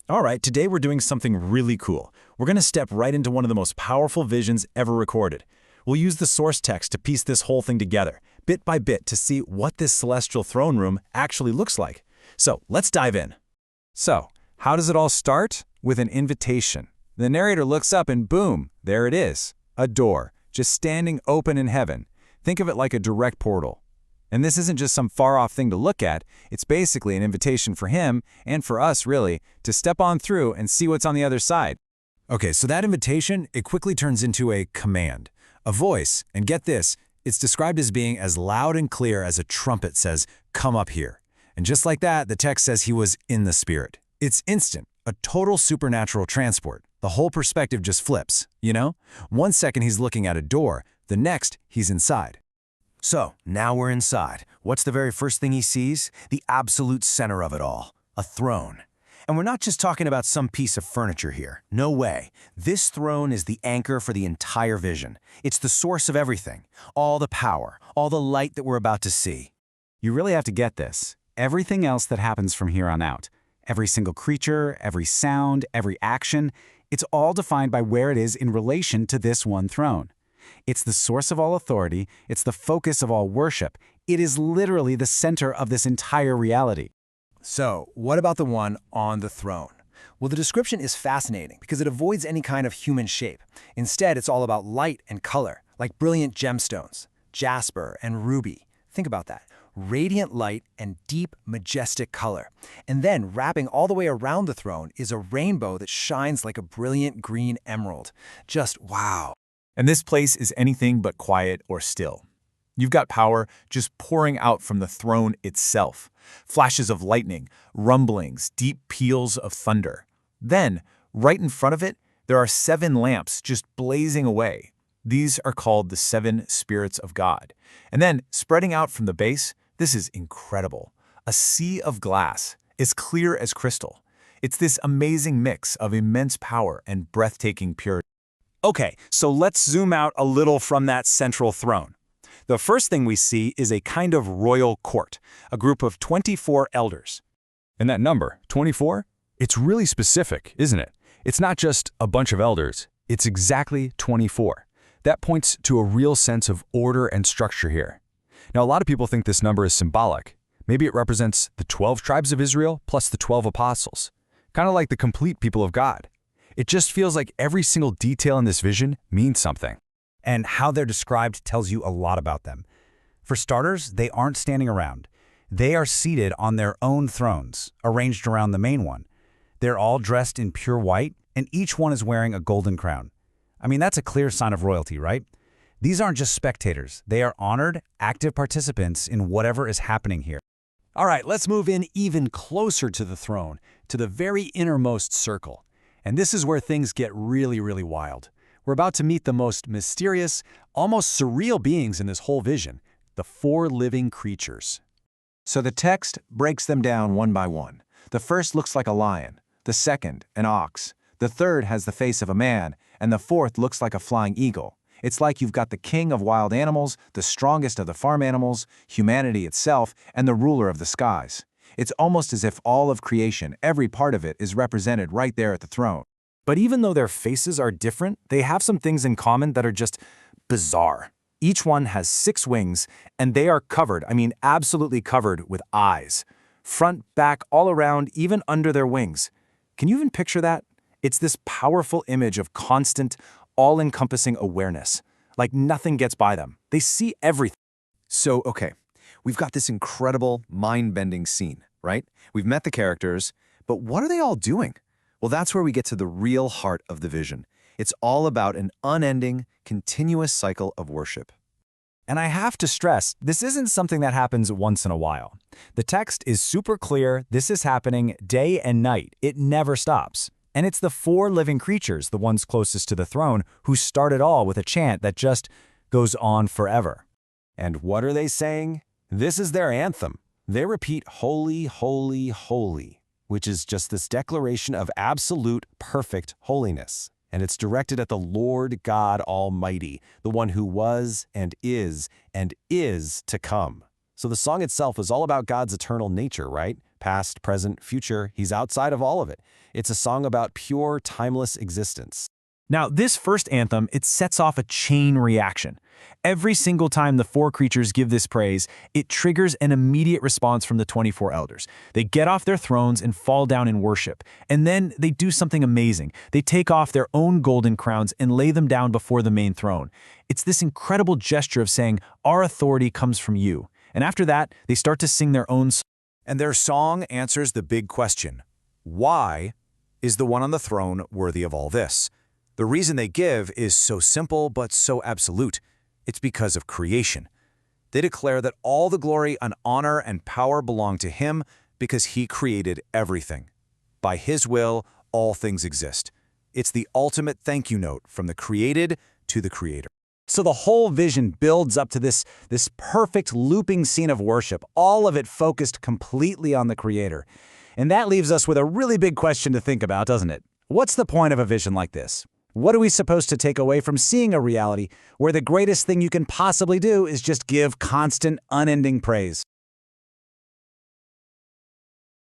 All right, today we're doing something really cool. We're going to step right into one of the most powerful visions ever recorded. We'll use the source text to piece this whole thing together, bit by bit, to see what this celestial throne room actually looks like. So let's dive in. So, how does it all start? With an invitation. The narrator looks up and boom, there it is. A door, just standing open in heaven. Think of it like a direct portal. And this isn't just some far-off thing to look at, it's basically an invitation for him, and for us really, to step on through and see what's on the other side. Okay, so that invitation, it quickly turns into a command, a voice, and get this, it's described as being as loud and clear as a trumpet says, "Come up here." And just like that, the text says he was in the Spirit. It's instant, a total supernatural transport. The whole perspective just flips, you know? One second he's looking at a door, the next he's inside. So, now we're inside. What's the very first thing he sees? The absolute center of it all, a throne. And we're not just talking about some piece of furniture here. No way. This throne is the anchor for the entire vision. It's the source of everything, all the power, all the light that we're about to see. You really have to get this. Everything else that happens from here on out, every single creature, every sound, every action, it's all defined by where it is in relation to this one throne. It's the source of all authority, it's the focus of all worship. It is literally the center of this entire reality. So, what about the one on the throne? Well, the description is fascinating because it avoids any kind of human shape. Instead, it's all about light and color, like brilliant gemstones, jasper and ruby. Think about that. Radiant light and deep, majestic color. And then, wrapping all the way around the throne is a rainbow that shines like a brilliant green emerald. Just wow. And this place is anything but quiet or still. You've got power just pouring out from the throne itself. Flashes of lightning, rumblings, deep peals of thunder. Then, right in front of it, there are 7 lamps just blazing away. These are called the 7 spirits of God. And then, spreading out from the base, this is incredible. A sea of glass, as clear as crystal. It's this amazing mix of immense power and breathtaking purity. Okay, so let's zoom out a little from that central throne. The first thing we see is a kind of royal court, a group of 24 elders. And that number, 24, it's really specific, isn't it? It's not just a bunch of elders, it's exactly 24. That points to a real sense of order and structure here. Now, a lot of people think this number is symbolic. Maybe it represents the 12 tribes of Israel plus the 12 apostles, kind of like the complete people of God. It just feels like every single detail in this vision means something. And how they're described tells you a lot about them. For starters, they aren't standing around. They are seated on their own thrones, arranged around the main one. They're all dressed in pure white, and each one is wearing a golden crown. I mean, that's a clear sign of royalty, right? These aren't just spectators. They are honored, active participants in whatever is happening here. All right, let's move in even closer to the throne, to the very innermost circle. And this is where things get really, really wild. We're about to meet the most mysterious, almost surreal beings in this whole vision, the 4 living creatures. So the text breaks them down one by one. The first looks like a lion, the second an ox, the third has the face of a man, and the fourth looks like a flying eagle. It's like you've got the king of wild animals, the strongest of the farm animals, humanity itself, and the ruler of the skies. It's almost as if all of creation, every part of it, is represented right there at the throne. But even though their faces are different, they have some things in common that are just bizarre. Each one has 6 wings, and they are covered, I mean absolutely covered, with eyes. Front, back, all around, even under their wings. Can you even picture that? It's this powerful image of constant, all-encompassing awareness. Like nothing gets by them. They see everything. So, okay, we've got this incredible, mind-bending scene, right? We've met the characters, but what are they all doing? Well, that's where we get to the real heart of the vision. It's all about an unending, continuous cycle of worship. And I have to stress, this isn't something that happens once in a while. The text is super clear. This is happening day and night. It never stops. And it's the 4 living creatures, the ones closest to the throne, who start it all with a chant that just goes on forever. And what are they saying? This is their anthem. They repeat, "Holy, holy, holy," which is just this declaration of absolute, perfect holiness. And it's directed at the Lord God Almighty, the one who was and is to come. So the song itself is all about God's eternal nature, right? Past, present, future, he's outside of all of it. It's a song about pure, timeless existence. Now, this first anthem, it sets off a chain reaction. Every single time the four creatures give this praise, it triggers an immediate response from the 24 elders. They get off their thrones and fall down in worship. And then they do something amazing. They take off their own golden crowns and lay them down before the main throne. It's this incredible gesture of saying, our authority comes from you. And after that, they start to sing their own song. And their song answers the big question: why is the one on the throne worthy of all this? The reason they give is so simple but so absolute. It's because of creation. They declare that all the glory and honor and power belong to him because he created everything. By his will, all things exist. It's the ultimate thank you note from the created to the creator. So the whole vision builds up to this perfect looping scene of worship, all of it focused completely on the Creator. And that leaves us with a really big question to think about, doesn't it? What's the point of a vision like this? What are we supposed to take away from seeing a reality where the greatest thing you can possibly do is just give constant, unending praise?